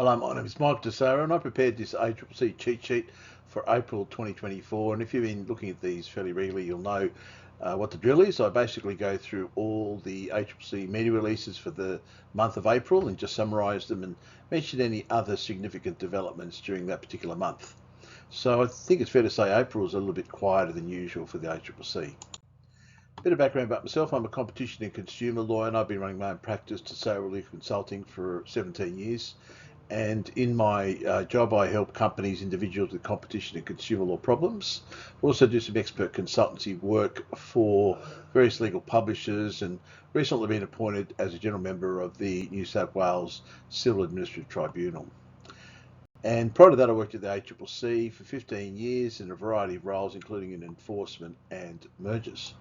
Hello, my name is Mike DeSara and I prepared this ACCC cheat sheet for April 2024. And if you've been looking at these fairly regularly, you'll know what the drill is. I basically go through all the ACCC media releases for the month of April and just summarise them and mention any other significant developments during that particular month. So I think it's fair to say April is a little bit quieter than usual for the ACCC. Bit of background about myself. I'm a competition and consumer lawyer and I've been running my own practice to sale relief consulting for 17 years. And in my job, I help companies, individuals with competition and consumer law problems. I also do some expert consultancy work for various legal publishers and recently been appointed as a general member of the New South Wales Civil Administrative Tribunal. And prior to that, I worked at the ACCC for 15 years in a variety of roles, including in enforcement and mergers.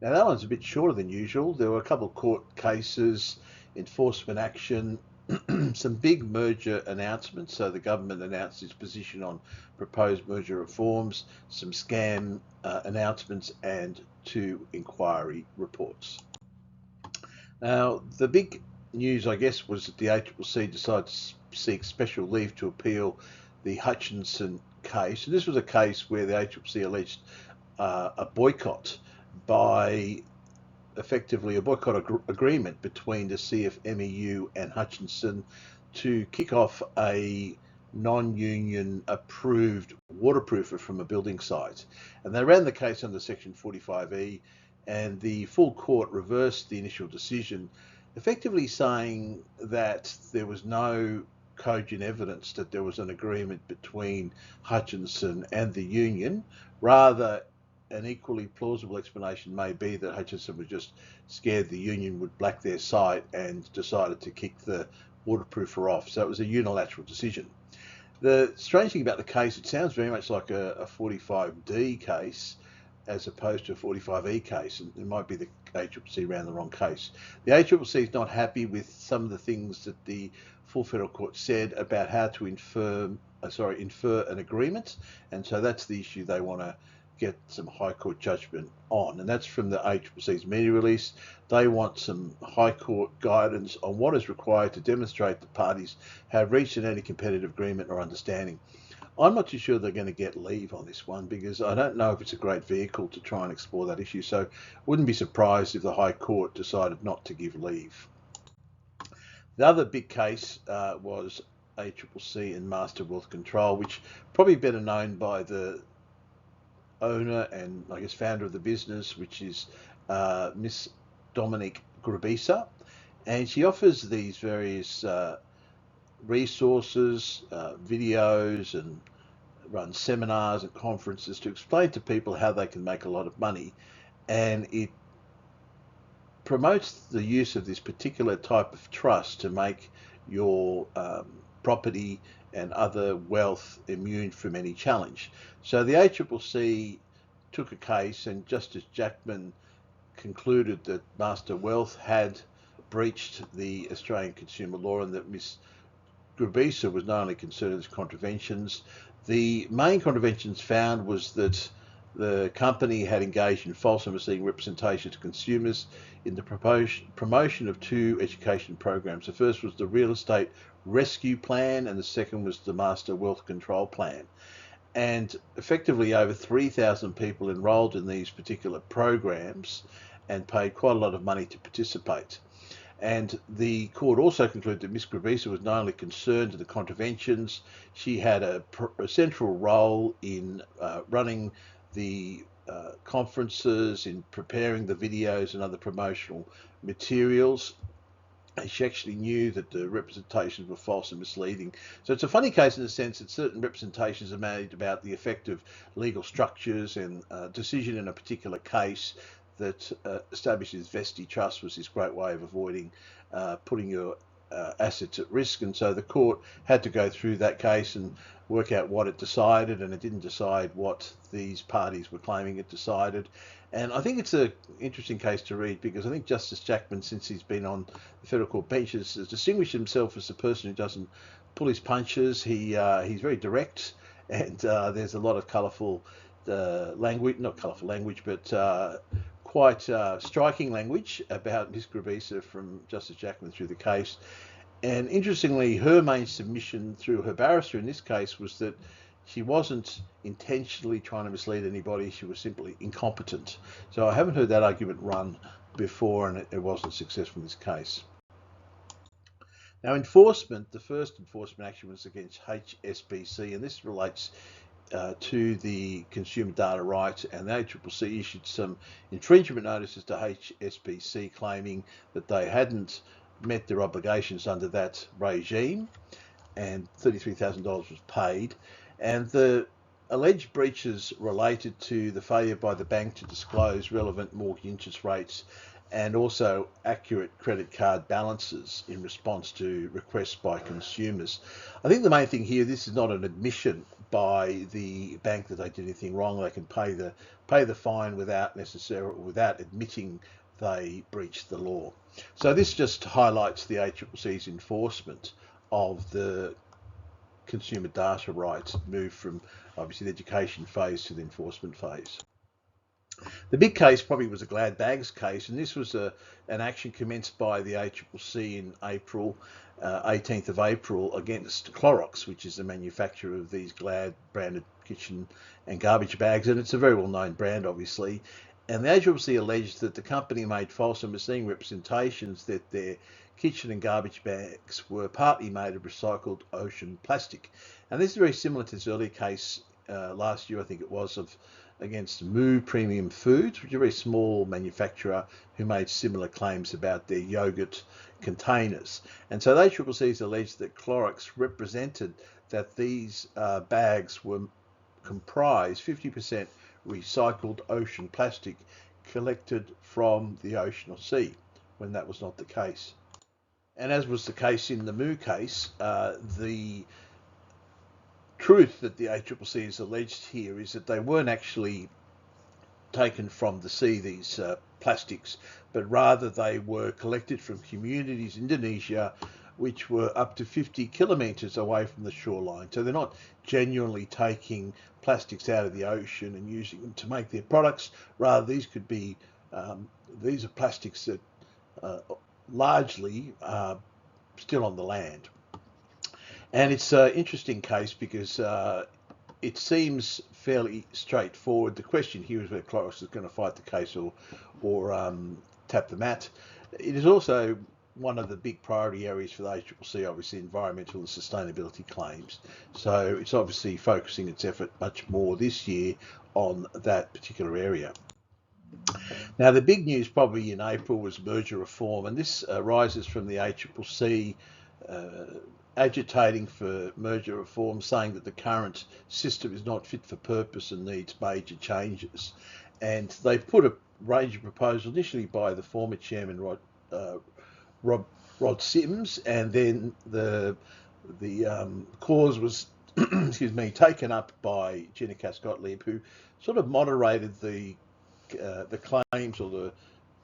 Now, that one's a bit shorter than usual. There were a couple of court cases, enforcement action, some big merger announcements. So the government announced its position on proposed merger reforms, some scam announcements, and 2 inquiry reports. Now, the big news, I guess, was that the ACCC decided to seek special leave to appeal the Hutchinson case. And this was a case where the ACCC alleged a boycott by effectively a boycott agreement between the CFMEU and Hutchinson to kick off a non-union approved waterproofer from a building site. And they ran the case under section 45E and the full court reversed the initial decision, effectively saying that there was no cogent evidence that there was an agreement between Hutchinson and the union. Rather, an equally plausible explanation may be that Hutchinson was just scared the union would black their site and decided to kick the waterproofer off. So it was a unilateral decision. The strange thing about the case, it sounds very much like a 45D case as opposed to a 45E case, and it might be the ACCC ran the wrong case. The ACCC is not happy with some of the things that the full federal court said about how to infer an agreement, and so that's the issue they want to get some High Court judgment on, and that's from the ACCC's media release. They want some High Court guidance on what is required to demonstrate the parties have reached an anti-competitive agreement or understanding. I'm not too sure they're going to get leave on this one because I don't know if it's a great vehicle to try and explore that issue, so wouldn't be surprised if the High Court decided not to give leave. The other big case was ACCC and Master Wealth Control, which probably better known by the owner and I guess founder of the business, which is Miss Dominique Grabisa, and she offers these various resources, videos, and runs seminars and conferences to explain to people how they can make a lot of money, and it promotes the use of this particular type of trust to make your property and other wealth immune from any challenge. So the ACCC took a case and Justice Jackman concluded that Master Wealth had breached the Australian consumer law and that Ms. Grabisa was not only concerned with contraventions. The main contraventions found was that the company had engaged in false and misleading representation to consumers in the promotion of 2 education programs. The first was the Real Estate Rescue Plan and the second was the Master Wealth Control Plan. And effectively over 3,000 people enrolled in these particular programs and paid quite a lot of money to participate. And the court also concluded that Ms. Grabisa was not only concerned with the contraventions, she had a central role in running the conferences, in preparing the videos and other promotional materials. And she actually knew that the representations were false and misleading. So it's a funny case in the sense that certain representations are made about the effect of legal structures and decision in a particular case that establishes vested trust was this great way of avoiding putting your assets at risk. And so the court had to go through that case and work out what it decided, and it didn't decide what these parties were claiming it decided. And I think it's an interesting case to read because I think Justice Jackman, since he's been on the federal court bench, has distinguished himself as a person who doesn't pull his punches. He's very direct, and there's a lot of colourful language, not colourful language, but quite striking language about Ms. Grabisa from Justice Jackman through the case. And interestingly, her main submission through her barrister in this case was that she wasn't intentionally trying to mislead anybody, she was simply incompetent. So I haven't heard that argument run before, and it wasn't successful in this case. Now, enforcement, the first enforcement action was against HSBC, and this relates to the consumer data rights, and the ACCC issued some infringement notices to HSBC claiming that they hadn't met their obligations under that regime, and $33,000 was paid. And the alleged breaches related to the failure by the bank to disclose relevant mortgage interest rates and also accurate credit card balances in response to requests by consumers. I think the main thing here, this is not an admission by the bank that they did anything wrong. They can pay the fine without admitting they breached the law. So this just highlights the ACCC's enforcement of the consumer data rights, move from obviously the education phase to the enforcement phase. The big case probably was a Glad Bags case, and this was an action commenced by the ACCC in April, 18th of April, against Clorox, which is the manufacturer of these Glad branded kitchen and garbage bags, and it's a very well-known brand, obviously. And the ACCC alleged that the company made false and misleading representations that their kitchen and garbage bags were partly made of recycled ocean plastic. And this is very similar to this earlier case last year, I think it was, against Moo Premium Foods, which is a very small manufacturer who made similar claims about their yogurt containers. And so the ACCC has alleged that Clorox represented that these bags were comprised 50% recycled ocean plastic collected from the ocean or sea, when that was not the case. And as was the case in the Moo case, the truth that the ACCC has alleged here is that they weren't actually taken from the sea, these plastics, but rather they were collected from communities in Indonesia which were up to 50 kilometres away from the shoreline. So they're not genuinely taking plastics out of the ocean and using them to make their products. Rather, these could be, these are plastics that largely are still on the land. And it's an interesting case because it seems fairly straightforward. The question here is whether Clorox is going to fight the case or tap the mat. It is also one of the big priority areas for the ACCC, obviously environmental and sustainability claims. So it's obviously focusing its effort much more this year on that particular area. Now, the big news probably in April was merger reform, and this arises from the ACCC agitating for merger reform, saying that the current system is not fit for purpose and needs major changes. And they put a range of proposals initially by the former chairman Rod Sims, and then the cause was excuse me, taken up by Gina Cass-Gottlieb, who sort of moderated the claims or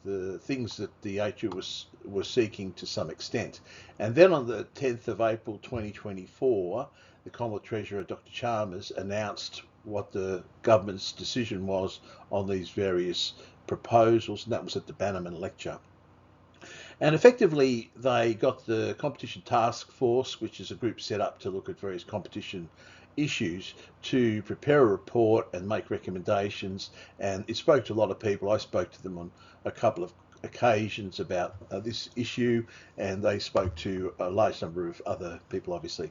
the things that the ACCC was seeking to some extent. And then on the 10th of April 2024, the Commonwealth Treasurer, Dr. Chalmers, announced what the government's decision was on these various proposals, and that was at the Bannerman lecture. And effectively, they got the Competition Task Force, which is a group set up to look at various competition issues, to prepare a report and make recommendations. And it spoke to a lot of people. I spoke to them on a couple of occasions about this issue, and they spoke to a large number of other people, obviously.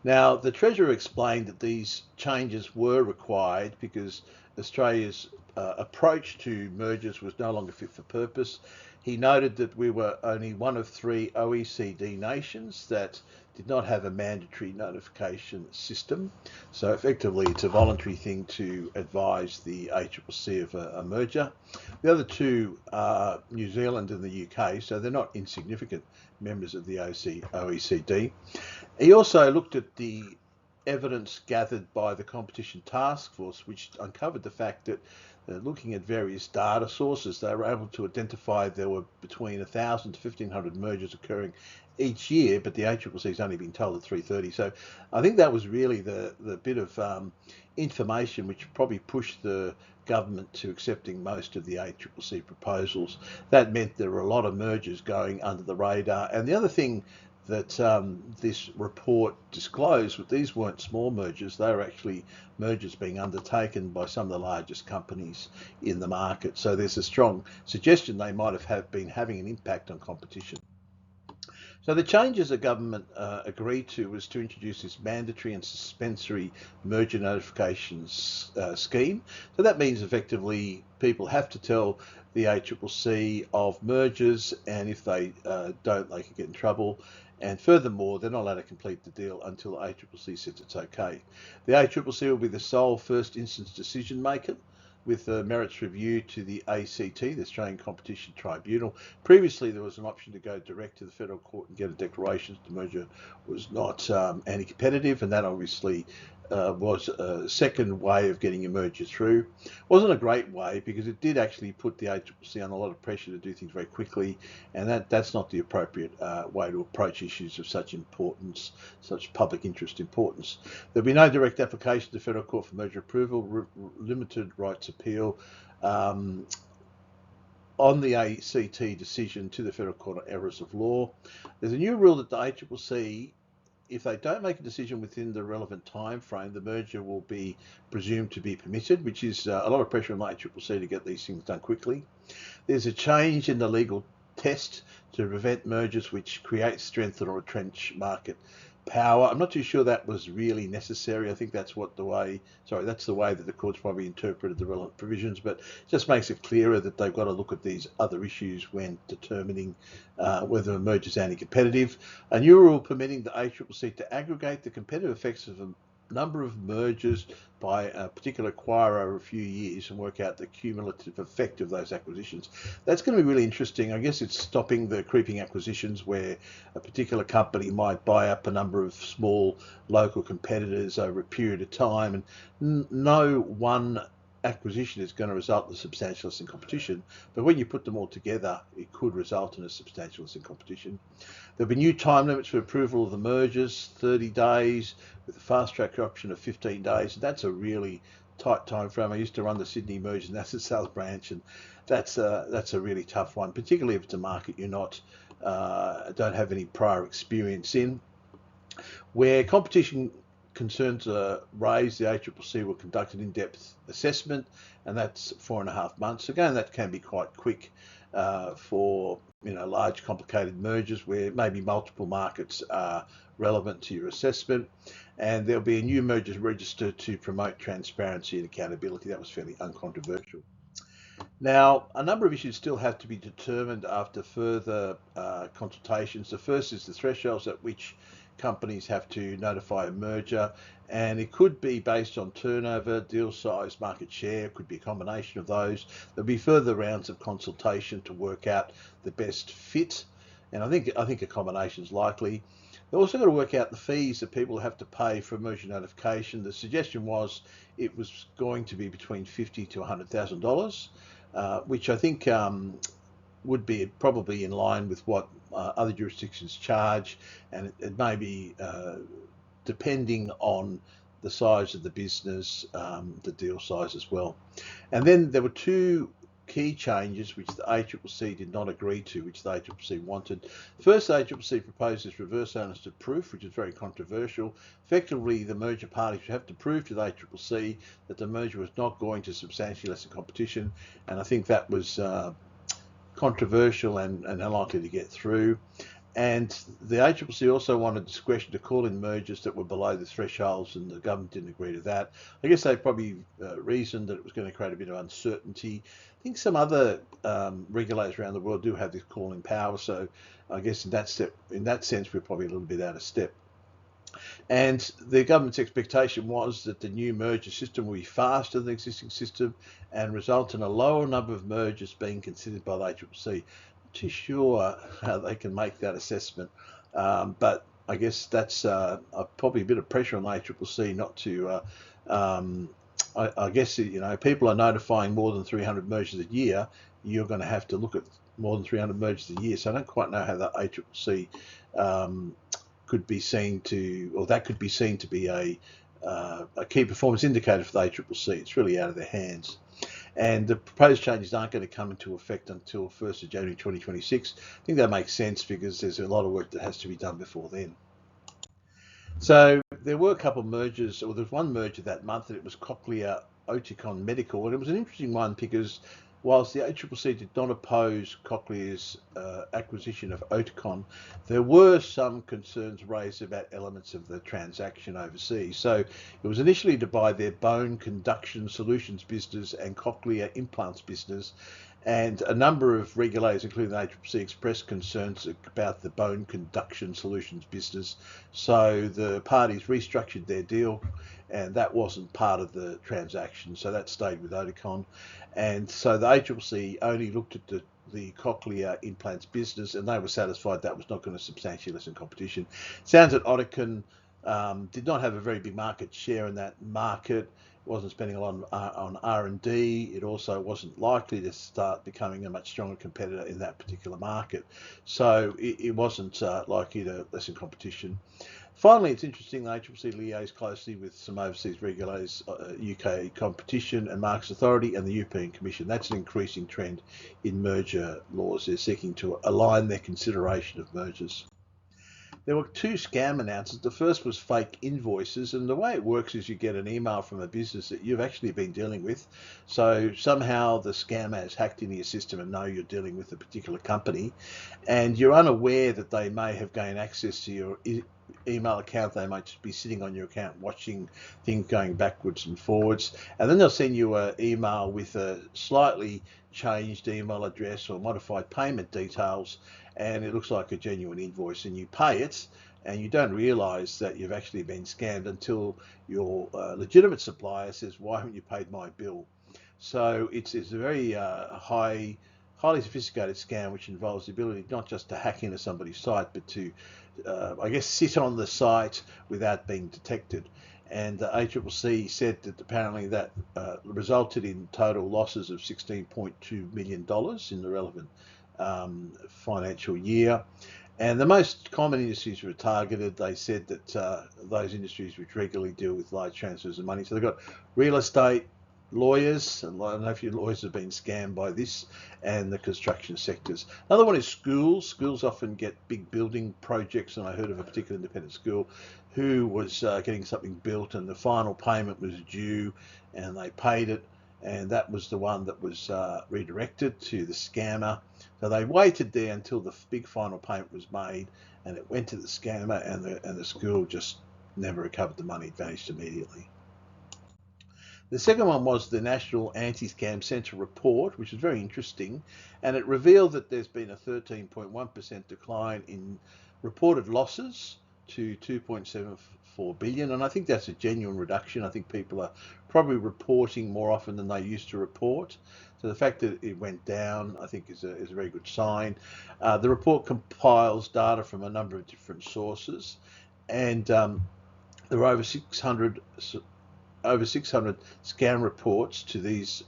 Now, the Treasurer explained that these changes were required because Australia's approach to mergers was no longer fit for purpose. He noted that we were only one of 3 OECD nations that did not have a mandatory notification system. So effectively, it's a voluntary thing to advise the ACCC of a merger. The other 2 are New Zealand and the UK, so they're not insignificant members of the OECD. He also looked at the evidence gathered by the Competition Task Force, which uncovered the fact that looking at various data sources, they were able to identify there were between 1,000 to 1,500 mergers occurring each year, but the ACCC has only been told at 330. So I think that was really the bit of information which probably pushed the government to accepting most of the ACCC proposals. That meant there were a lot of mergers going under the radar. And the other thing that this report disclosed that these weren't small mergers, they were actually mergers being undertaken by some of the largest companies in the market. So there's a strong suggestion they might have been having an impact on competition. So the changes the government agreed to was to introduce this mandatory and suspensory merger notifications scheme. So that means effectively people have to tell the ACCC of mergers, and if they don't, they can get in trouble. And furthermore, they're not allowed to complete the deal until the ACCC says it's okay. The ACCC will be the sole first instance decision maker, with the merits review to the ACT, the Australian Competition Tribunal. Previously, there was an option to go direct to the federal court and get a declaration that the merger was not anti-competitive, and that obviously was a second way of getting a merger through. It wasn't a great way because it did actually put the ACCC on a lot of pressure to do things very quickly, and that's not the appropriate way to approach issues of such importance, such public interest importance. There'll be no direct application to the federal court for merger approval, limited rights appeal on the ACT decision to the federal court on errors of law. There's a new rule that the ACCC, if they don't make a decision within the relevant time frame, the merger will be presumed to be permitted, which is a lot of pressure on the ACCC to get these things done quickly. There's a change in the legal test to prevent mergers which create, strengthen or retrench market power. I'm not too sure that was really necessary. I think that's the way that the courts probably interpreted the relevant provisions, but it just makes it clearer that they've got to look at these other issues when determining whether a merger is anti-competitive. A new rule permitting the ACCC to aggregate the competitive effects of a number of mergers by a particular acquirer over a few years and work out the cumulative effect of those acquisitions. That's going to be really interesting. I guess it's stopping the creeping acquisitions where a particular company might buy up a number of small local competitors over a period of time, and no one acquisition is going to result in a substantial loss in competition, but when you put them all together, it could result in a substantial loss in competition. There'll be new time limits for approval of the mergers, 30 days, with a fast track option of 15 days. That's a really tight time frame. I used to run the Sydney Mergers and Asset Sales branch, and that's a really tough one, particularly if it's a market you're not don't have any prior experience in. Where competition concerns are raised, the ACCC will conduct an in-depth assessment, and that's 4.5 months. Again, that can be quite quick for large complicated mergers where maybe multiple markets are relevant to your assessment. And there'll be a new mergers register to promote transparency and accountability. That was fairly uncontroversial. Now, a number of issues still have to be determined after further consultations. The first is the thresholds at which companies have to notify a merger, and it could be based on turnover, deal size, market share. It could be a combination of those. There'll be further rounds of consultation to work out the best fit, and I think a combination is likely. They're also got to work out the fees that people have to pay for a merger notification. The suggestion was it was going to be between $50,000 to $100,000, which I think would be probably in line with what other jurisdictions charge, and it may be depending on the size of the business, the deal size as well. And then there were two key changes which the ACCC did not agree to, which the ACCC wanted. First, the ACCC proposed this reverse onus of proof, which is very controversial. Effectively, the merger parties would have to prove to the ACCC that the merger was not going to substantially lessen competition, and I think that was controversial and unlikely to get through. And the ACCC also wanted discretion to call in mergers that were below the thresholds, and the government didn't agree to that. I guess they probably reasoned that it was going to create a bit of uncertainty. I think some other regulators around the world do have this calling power, so I guess in that sense, we're probably a little bit out of step. And the government's expectation was that the new merger system will be faster than the existing system and result in a lower number of mergers being considered by the ACCC. Not too sure how they can make that assessment, but I guess that's probably a bit of pressure on the ACCC not to. I guess people are notifying more than 300 mergers a year. You're going to have to look at more than 300 mergers a year. So I don't quite know how the ACCC could be seen to, or that could be seen to be a key performance indicator for the ACCC. It's really out of their hands. and the proposed changes aren't going to come into effect until 1st of January 2026. I think that makes sense because there's a lot of work that has to be done before then. So there were a couple of mergers, or there was one merger that month, and it was Cochlear Oticon Medical, and it was an interesting one because whilst the ACCC did not oppose Cochlear's acquisition of Oticon, there were some concerns raised about elements of the transaction overseas. So it was initially to buy their bone conduction solutions business and cochlear implants business, and a number of regulators, including the ACCC, expressed concerns about the bone conduction solutions business. So the parties restructured their deal, and that wasn't part of the transaction. So that stayed with Oticon. And so the ACCC only looked at the cochlear implants business, and they were satisfied that was not going to substantially lessen competition. Sounds that Oticon did not have a very big market share in that market. It wasn't spending a lot on R&D. It also wasn't likely to start becoming a much stronger competitor in that particular market. So it wasn't likely to lessen competition. Finally, it's interesting the ACCC liaised closely with some overseas regulators, UK Competition and Markets Authority and the European Commission. That's an increasing trend in merger laws. They're seeking to align their consideration of mergers. There were two scam announcements. The first was fake invoices, and the way it works is you get an email from a business that you've actually been dealing with. So somehow the scammer has hacked into your system and know you're dealing with a particular company, and you're unaware that they may have gained access to your email account. They might just be sitting on your account watching things going backwards and forwards, and then they'll send you an email with a slightly changed email address or modified payment details, and it looks like a genuine invoice, and you pay it, and you don't realize that you've actually been scammed until your legitimate supplier says, "Why haven't you paid my bill?" So it's a very highly sophisticated scam, which involves the ability not just to hack into somebody's site, but to I guess sit on the site without being detected. And the ACCC said that apparently that resulted in total losses of $16.2 million in the relevant financial year. And the most common industries were targeted. They said that those industries which regularly deal with large transfers of money. So they've got real estate, lawyers, and I don't know if your lawyers have been scammed by this, and the construction sectors. Another one is schools. Schools often get big building projects, and I heard of a particular independent school who was getting something built, and the final payment was due, and they paid it, and that was the one that was redirected to the scammer. So they waited there until the big final payment was made, and it went to the scammer, and the school just never recovered the money. It vanished immediately. The second one was the National Anti-Scam Centre report, which was very interesting, and it revealed that there's been a 13.1% decline in reported losses to 2.74 billion, and I think that's a genuine reduction. I think people are probably reporting more often than they used to report. So the fact that it went down, I think, is a very good sign. The report compiles data from a number of different sources, and there were over 600 scam reports to these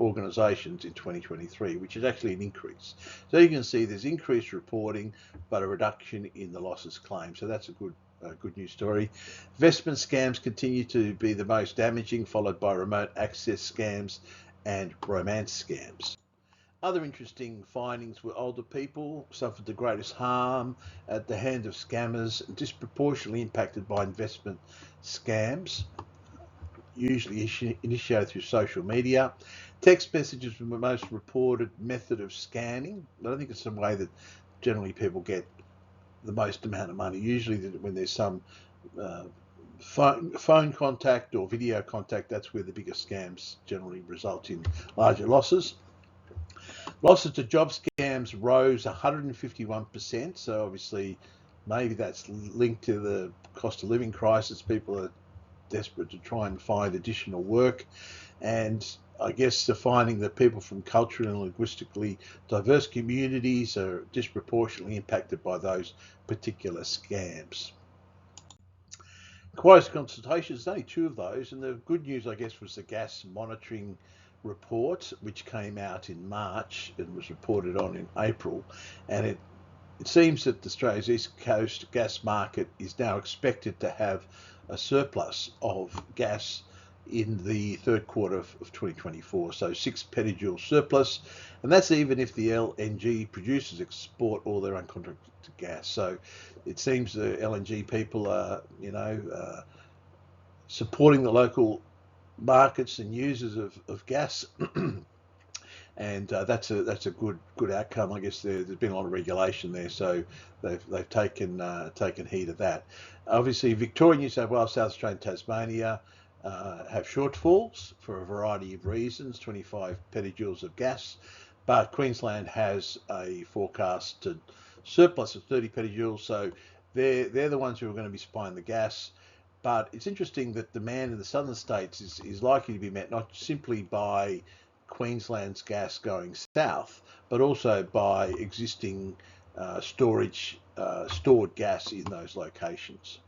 organisations in 2023, which is actually an increase. So you can see there's increased reporting, but a reduction in the losses claimed. So that's a good news story. Investment scams continue to be the most damaging, followed by remote access scams and romance scams. Other interesting findings were older people suffered the greatest harm at the hand of scammers, disproportionately impacted by investment scams, usually initiated through social media. Text messages were the most reported method of scanning, but I think it's some way that generally people get the most amount of money. Usually when there's some phone contact or video contact, that's where the biggest scams generally result in larger losses. Losses to job scams rose 151%, so obviously maybe that's linked to the cost of living crisis. People are desperate to try and find additional work, and I guess the finding that people from culturally and linguistically diverse communities are disproportionately impacted by those particular scams. Quality consultations, only two of those, and the good news, I guess, was the gas monitoring report, which came out in March and was reported on in April, and it seems that Australia's East Coast gas market is now expected to have a surplus of gas in the third quarter of 2024. So 6 petajoule surplus, and that's even if the LNG producers export all their uncontracted gas. So it seems the LNG people are, supporting the local markets and users of gas. And that's a good outcome. I guess there's been a lot of regulation there, so they've taken heed of that. Obviously, Victoria, New South Wales, South Australia, and Tasmania have shortfalls for a variety of reasons, 25 petajoules of gas, but Queensland has a forecasted surplus of 30 petajoules, so they're the ones who are going to be supplying the gas. But it's interesting that demand in the southern states is likely to be met not simply by Queensland's gas going south, but also by existing stored gas in those locations.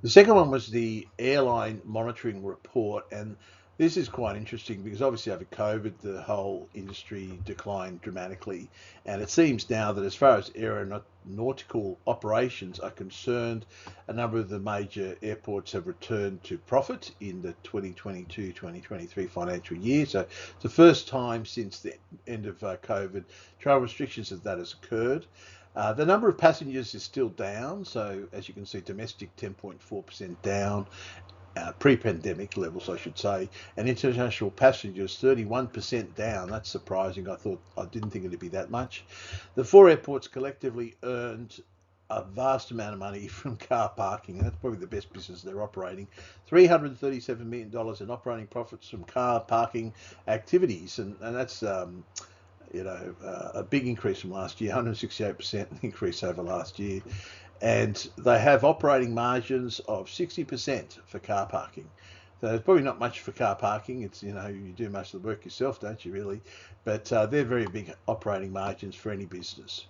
The second one was the airline monitoring report, and this is quite interesting because obviously over COVID the whole industry declined dramatically, and it seems now that as far as aeronautical operations are concerned, a number of the major airports have returned to profit in the 2022-2023 financial year. So it's the first time since the end of COVID travel restrictions that has occurred. The number of passengers is still down, so as you can see, domestic 10.4% down, pre-pandemic levels, I should say, and international passengers 31% down. That's surprising. I didn't think it'd be that much. The 4 airports collectively earned a vast amount of money from car parking, and that's probably the best business they're operating. $337 million in operating profits from car parking activities, and that's a big increase from last year, 168% increase over last year. And they have operating margins of 60% for car parking. So there's probably not much for car parking. It's, you do most of the work yourself, don't you, really? But they're very big operating margins for any business.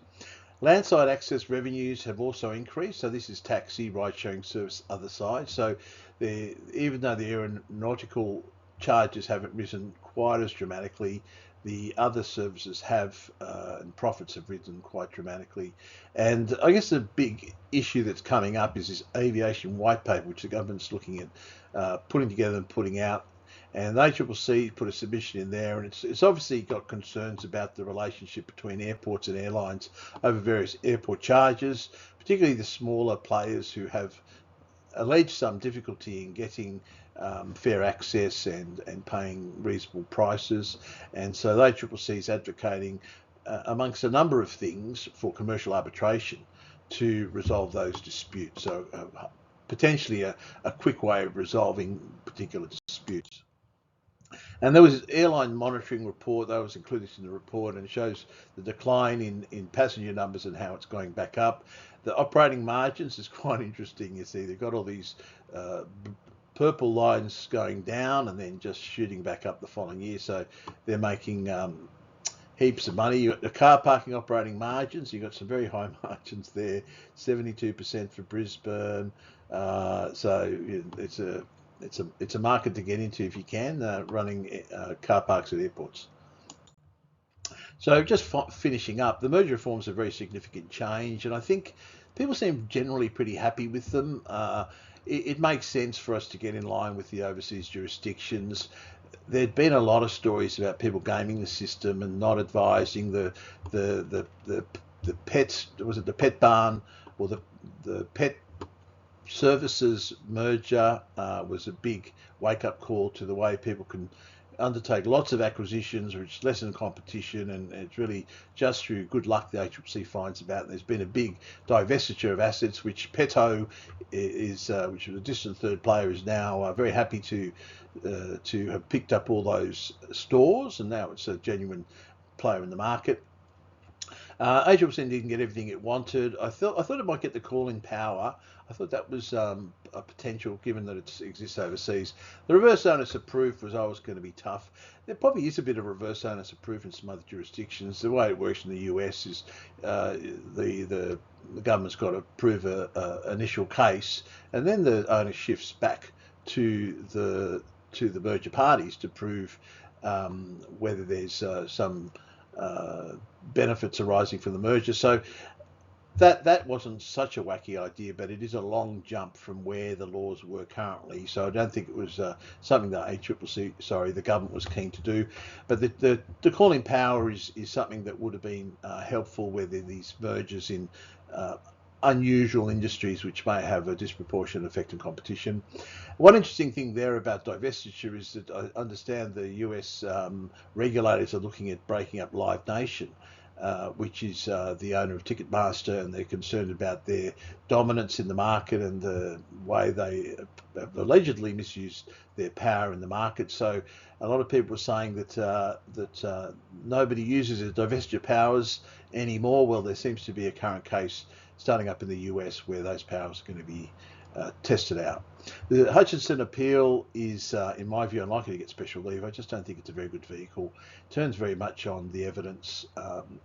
Landside access revenues have also increased. So this is taxi, ride-sharing service, other side. So even though the aeronautical charges haven't risen quite as dramatically, the other services have, and profits have risen quite dramatically. And I guess the big issue that's coming up is this aviation white paper, which the government's looking at putting together and putting out. And the ACCC put a submission in there, and it's obviously got concerns about the relationship between airports and airlines over various airport charges, particularly the smaller players who have alleged some difficulty in getting fair access and paying reasonable prices. And so the ACCC is advocating, amongst a number of things, for commercial arbitration to resolve those disputes. So potentially a quick way of resolving particular disputes. And there was an airline monitoring report that was included in the report, and it shows the decline in passenger numbers and how it's going back up. The operating margins is quite interesting. You see, they've got all these purple lines going down and then just shooting back up the following year. So they're making heaps of money. You got the car parking operating margins. You got some very high margins there, 72% for Brisbane. So it's a market to get into if you can, running car parks at airports. So just finishing up, the merger reforms are a very significant change, and I think people seem generally pretty happy with them. It makes sense for us to get in line with the overseas jurisdictions. There'd been a lot of stories about people gaming the system and not advising the pets. Was it the pet barn or the pet services merger was a big wake-up call to the way people can undertake lots of acquisitions, which lessen competition, and it's really just through good luck the ACCC finds about. And there's been a big divestiture of assets, which Petto is, which is a distant third player, is now very happy to have picked up all those stores, and now it's a genuine player in the market. ACCC didn't get everything it wanted. I thought it might get the call-in power. I thought that was a potential, given that it exists overseas. The reverse onus of proof was always going to be tough. There probably is a bit of reverse onus of proof in some other jurisdictions. The way it works in the US is the government's got to prove a initial case, and then the onus shifts back to the merger parties to prove whether there's some benefits arising from the merger. So that wasn't such a wacky idea, but it is a long jump from where the laws were currently. So I don't think it was something that the government was keen to do. But the calling power is something that would have been helpful where there are these mergers in unusual industries which may have a disproportionate effect on competition. One interesting thing there about divestiture is that I understand the US regulators are looking at breaking up Live Nation, which is the owner of Ticketmaster, and they're concerned about their dominance in the market and the way they have allegedly misused their power in the market. So a lot of people are saying that nobody uses their divestiture powers anymore. Well, there seems to be a current case starting up in the US where those powers are going to be tested out. The Hutchinson appeal is, in my view, unlikely to get special leave. I just don't think it's a very good vehicle. It turns very much on the evidence,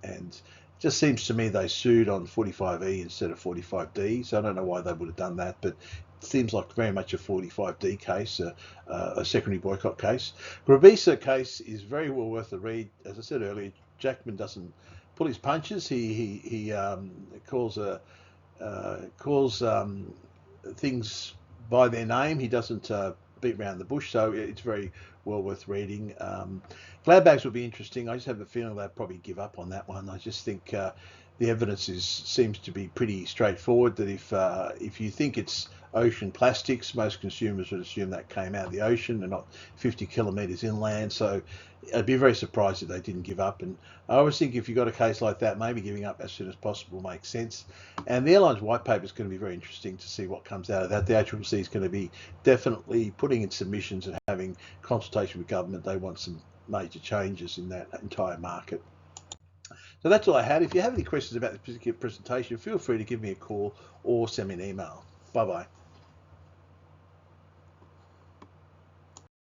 and it just seems to me they sued on 45E instead of 45D. So I don't know why they would have done that, but it seems like very much a 45D case, a secondary boycott case. Grabisa case is very well worth a read. As I said earlier, Jackman doesn't pull his punches. He calls things by their name. He doesn't beat around the bush, so it's very well worth reading. Glad bags will be interesting. I just have a feeling they'll probably give up on that one. I just think the evidence seems to be pretty straightforward, that if you think it's ocean plastics, most consumers would assume that came out of the ocean and not 50 kilometres inland. So I'd be very surprised if they didn't give up. And I always think if you've got a case like that, maybe giving up as soon as possible makes sense. And the airline's white paper is going to be very interesting to see what comes out of that. The ACCC is going to be definitely putting in submissions and having consultation with government. They want some major changes in that entire market. So that's all I had. If you have any questions about this particular presentation, feel free to give me a call or send me an email. Bye-bye.